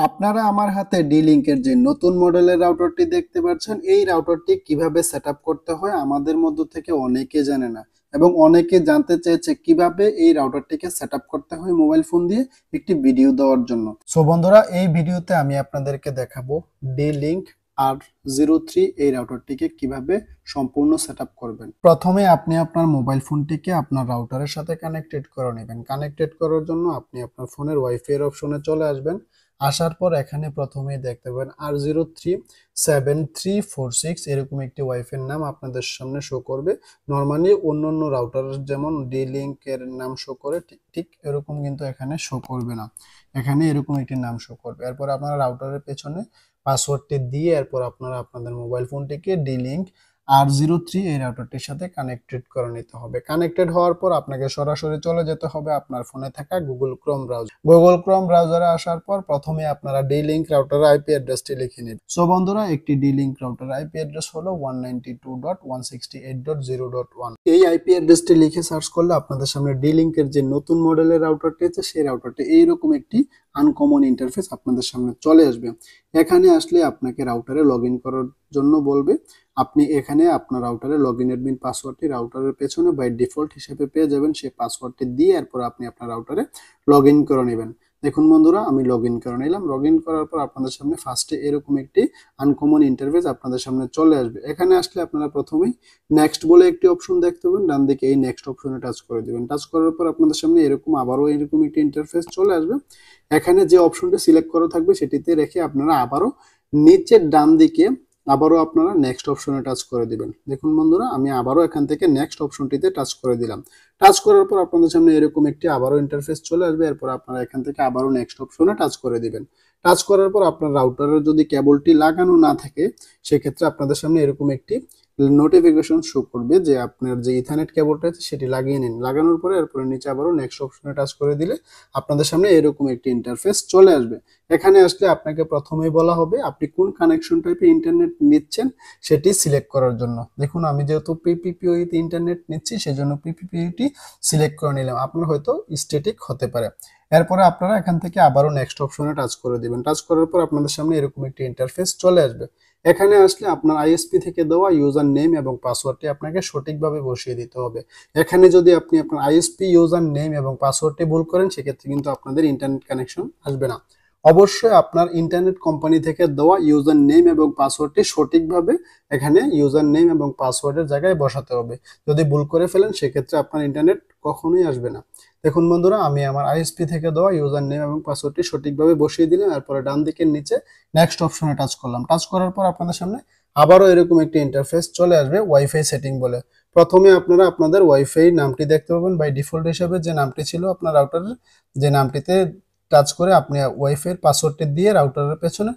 আপনারা আমার হাতে ডি-লিংকের যে নতুন মডেলের রাউটারটি দেখতে পাচ্ছেন, এই রাউটারটি কিভাবে সেটআপ করতে হয় আমাদের মধ্য থেকে অনেকে জানে না এবং অনেকে জানতে চেয়েছে কিভাবে এই রাউটারটিকে সেটআপ করতে হয় মোবাইল ফোন দিয়ে একটি ভিডিও দেওয়ার জন্য। সো বন্ধুরা, এই ভিডিওতে আমি আপনাদেরকে দেখাবো ডি-লিংক R03 এই রাউটারটিকে কিভাবে সম্পূর্ণ সেটআপ করবেন। প্রথমে আপনি আপনার মোবাইল ফোনটিকে আপনার রাউটারের সাথে কানেক্টেড করে নেবেন। কানেক্টেড করার জন্য আপনি আপনার ফোনের ওয়াইফাই এর অপশনে চলে আসবেন। আসার পর এখানে প্রথমেই দেখতে পাবেন R037346 এরকম একটি ওয়াইফাই এর নাম আপনাদের সামনে শো করবে। নরমালি অন্যান্য রাউটারের যেমন ডি-লিংক এর নাম শো করে ঠিক এরকম কিন্তু এখানে শো করবে না। এখানে এরকম একটি নাম শো করবে। এরপর আপনারা রাউটারের পেছনে পাসওয়ার্ডটি দিয়ে এরপর আপনারা আপনাদের মোবাইল ফোনটিকে ডি-লিংক R03 এই রাউটারটির সাথে কানেক্টেড করে নিতে হবে। কানেক্টেড হওয়ার পর আপনাকে সরাসরি চলে যেতে হবে আপনার ফোনে থাকা Google Chrome browser. Google Chrome ব্রাউজারে আসার পর প্রথমে আপনারা ডি-লিংক রাউটারের আইপি অ্যাড্রেসটি লিখে নিন। সো বন্ধুরা, একটি ডি-লিংক রাউটারের আইপি অ্যাড্রেস হলো 192.168.0.1। এই আইপি অ্যাড্রেসটি লিখে সার্চ করলে আপনাদের সামনে ডি-লিংকের যে নতুন মডেলের রাউটারটি আছে সেই রাউটারটি এইরকম একটি আনকমন ইন্টারফেস আপনাদের সামনে চলে আসবে। এখানে আসলে আপনাকে রাউটারে লগইন করার জন্য বলবে। আপনি এখানে আপনার রাউটারে লগইন অ্যাডমিন পাসওয়ার্ডটি রাউটারের পেছনে বাই ডিফল্ট হিসেবে পেয়ে যাবেন। সেই পাসওয়ার্ডটি দিয়ে এরপর আপনি আপনার রাউটারে লগইন করে নেবেন। দেখুন বন্ধুরা, আমি লগইন করে নিলাম। লগইন করার পর আপনাদের সামনে ফার্স্টে এরকম একটি আনকমন ইন্টারফেস আপনাদের সামনে চলে আসবে। এখানে আসলে আপনারা প্রথমেই নেক্সট বলে একটি অপশন দেখতে পাবেন। ডান দিকে এই নেক্সট অপশনে টাচ করে দিবেন। টাচ করার পর আপনাদের সামনে আবারও এরকম একটি ইন্টারফেস চলে আসবে। এখানে যে অপশনটি সিলেক্ট করা থাকবে সেটিতে রেখে আপনারা আবারও নিচের ডান দিকে আবারও আপনারা নেক্সট অপশনে টাচ করে দিবেন। দেখুন বন্ধুরা, আমি আবারও এখান থেকে নেক্সট অপশনটিতে টাচ করে দিলাম। টাচ করার পর আপনাদের সামনে এরকম একটি আবারও ইন্টারফেস চলে আসবে। এরপর আপনারা এখান থেকে আবারও নেক্সট অপশনে টাচ করে দিবেন। টাচ করার পর আপনার রাউটারের যদি কেবলটি লাগানো না থাকে সেক্ষেত্রে আপনাদের সামনে এরকম একটি নোটিফিকেশন শো করবে যে আপনার যে ইথারনেট কেবলটা আছে সেটি লাগিয়ে নিন। লাগানোর পরে এরপরে নিচে আবারও নেক্সট অপশনে টাচ করে দিলে আপনাদের সামনে এরকম একটি ইন্টারফেস চলে আসবে। এখানে আসলে আপনাকে প্রথমেই বলা হবে আপনি কোন কানেকশন টাইপের ইন্টারনেট নিচ্ছেন সেটি সিলেক্ট করার জন্য। দেখুন, আমি যেহেতু পিপিপিওতে ইন্টারনেট নিচ্ছি সেজন্য পিপিপিওটি সিলেক্ট করে নিলাম। আপনার হয়তো স্ট্যাটিক হতে পারে। এরপরে আপনারা এখান থেকে আবারও নেক্সট অপশনে টাচ করে দিবেন। টাচ করার পর আপনাদের সামনে এরকম একটি ইন্টারফেস চলে আসবে। এখানে আসলে আপনার আইএসপি থেকে দেওয়া ইউজার নেম এবং পাসওয়ার্ডটি আপনাকে সঠিকভাবে বসিয়ে দিতে হবে। এখানে যদি আপনি আপনার আইএসপি ইউজার নেম এবং পাসওয়ার্ডটি ভুল করেন সেক্ষেত্রে কিন্তু আপনাদের ইন্টারনেট কানেকশন আসবে না। অবশ্যই আপনার ইন্টারনেট কোম্পানি থেকে দেওয়া ইউজার নেম এবং পাসওয়ার্ডটি সঠিকভাবে এখানে ইউজার নেম এবং পাসওয়ার্ডের জায়গায় বসাতে হবে। যদি ভুল করে ফেলেন সেক্ষেত্রে আপনার ইন্টারনেট কখনোই আসবে না। দেখুন বন্ধুরা, আমি আমার আইএসপি থেকে দেওয়া ইউজার নেম এবং পাসওয়ার্ডটি সঠিকভাবে বসিয়ে দিলাম। এরপরে ডান দিকের নিচে নেক্সট অপশনে টাচ করলাম। টাচ করার পর আপনাদের সামনে আবারও এরকম একটি ইন্টারফেস চলে আসবে ওয়াইফাই সেটিং বলে। প্রথমে আপনারা আপনাদের ওয়াইফাই নামটি দেখতে পাবেন। বাই ডিফল্ট হিসেবে যে নামটি ছিল আপনার রাউটারের, যে নামটিতে টাচ করে আপনি ওয়াইফাই এর পাসওয়ার্ডটি দিয়ে রাউটারের পেছনে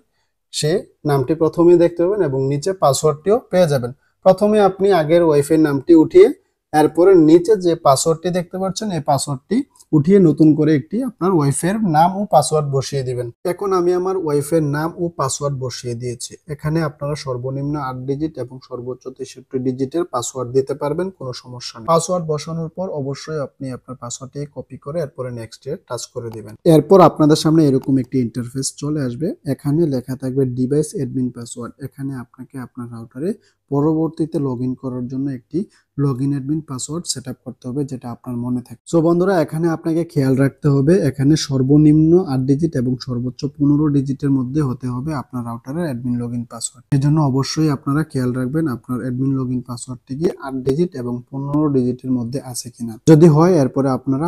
সে নামটি প্রথমেই দেখতে পাবেন এবং নিচে পাসওয়ার্ডটিও পেয়ে যাবেন। প্রথমে আপনি আগের ওয়াইফাই নামটি উঠিয়ে এরপরে নিচে যে পাসওয়ার্ডটি দেখতে পাচ্ছেন এই পাসওয়ার্ডটি উঠিয়ে নতুন করে একটি আপনার ওয়াইফাই এর নাম ও পাসওয়ার্ড বসিয়ে দিবেন। এখন আমি আমার ওয়াইফাই এর নাম ও পাসওয়ার্ড বসিয়ে দিয়েছি। এখানে আপনারা সর্বনিম্ন 8 ডিজিট এবং সর্বোচ্চ 63 ডিজিটের পাসওয়ার্ড দিতে পারবেন, কোনো সমস্যা নেই। পাসওয়ার্ড বসানোর পর অবশ্যই আপনি আপনার পাসওয়ার্ডটি কপি করে এরপরে নেক্সট এ টাচ করে দিবেন। এরপর আপনাদের সামনে এরকম একটি ইন্টারফেস চলে আসবে। এখানে লেখা থাকবে ডিভাইস অ্যাডমিন পাসওয়ার্ড। এখানে আপনাকে আপনার রাউটারে পরবর্তীতে লগইন করার জন্য একটি লগইন অ্যাডমিন পাসওয়ার্ড সেটআপ করতে হবে যেটা আপনার মনে থাকে। সো বন্ধুরা, এখানে আপনাকে খেয়াল রাখতে হবে এখানে সর্বনিম্ন 8 ডিজিট এবং সর্বোচ্চ 15 ডিজিটের মধ্যে হতে হবে আপনার রাউটারের অ্যাডমিন লগইন পাসওয়ার্ড। এজন্য অবশ্যই আপনারা খেয়াল রাখবেন আপনার অ্যাডমিন লগইন পাসওয়ার্ডটি কি 8 ডিজিট এবং 15 ডিজিটের মধ্যে আছে কিনা। যদি হয় এরপরে আপনারা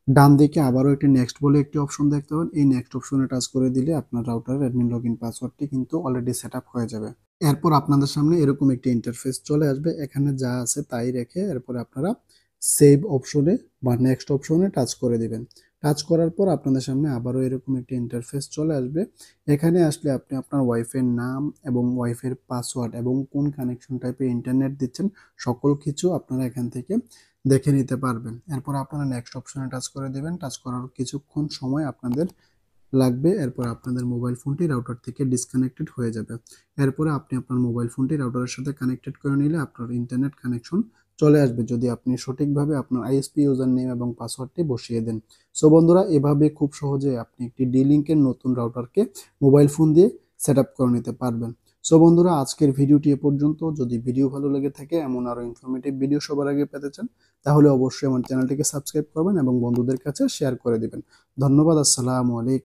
ডান দিকে আবারও একটি নেক্সট বলে একটি অপশন দেখতে পাবেন। এই নেক্সট অপশনে টাচ করে দিলে আপনার রাউটারের অ্যাডমিন লগইন পাসওয়ার্ডটি কিন্তু অলরেডি সেটআপ হয়ে যাবে। এরপর আপনাদের সামনে এরকম একটি ইন্টারফেস চলে আসবে। এখানে যা আছে তাই রেখে এরপর আপনারা সেভ অপশনে বা নেক্সট অপশনে টাচ করে দিবেন। টাচ করার পর আপনাদের সামনে আবারও এরকম একটি ইন্টারফেস চলে আসবে। এখানে আসলে আপনি আপনার ওয়াইফাই নাম এবং ওয়াইফাই পাসওয়ার্ড এবং কোন কানেকশন টাইপের ইন্টারনেট দিচ্ছেন সকল কিছু আপনারা এখান থেকে দেখে নিতে পারবেন। এরপর আপনারা নেক্সট অপশনে টাচ করে দিবেন। টাচ করার কিছুক্ষণ সময় আপনাদের লাগবে। এরপর আপনাদের মোবাইল ফোনটি রাউটার থেকে ডিসকানেক্টেড হয়ে যাবে। এরপরে আপনি আপনার মোবাইল ফোনটি রাউটারের সাথে কানেক্টেড করে নিলে আপনার ইন্টারনেট কানেকশন চলে আসবে যদি আপনি সঠিকভাবে আপনার আইএসপি ইউজার নেম এবং পাসওয়ার্ডটি বসিয়ে দেন। সো বন্ধুরা, এভাবে খুব সহজে আপনি একটি ডি-লিঙ্কের নতুন রাউটারকে মোবাইল ফোন দিয়ে সেট আপ করে নিতে পারবেন। সো বন্ধুরা, আজকের ভিডিওটি এ পর্যন্ত। যদি ভিডিও ভালো লেগে থাকে, এমন আরো ইনফরমেটিভ ভিডিও সবার আগে পেতে চান, তাহলে অবশ্যই আমার চ্যানেলটিকে সাবস্ক্রাইব করবেন এবং বন্ধুদের কাছে শেয়ার করে দিবেন। ধন্যবাদ। আসসালামু আলাইকুম।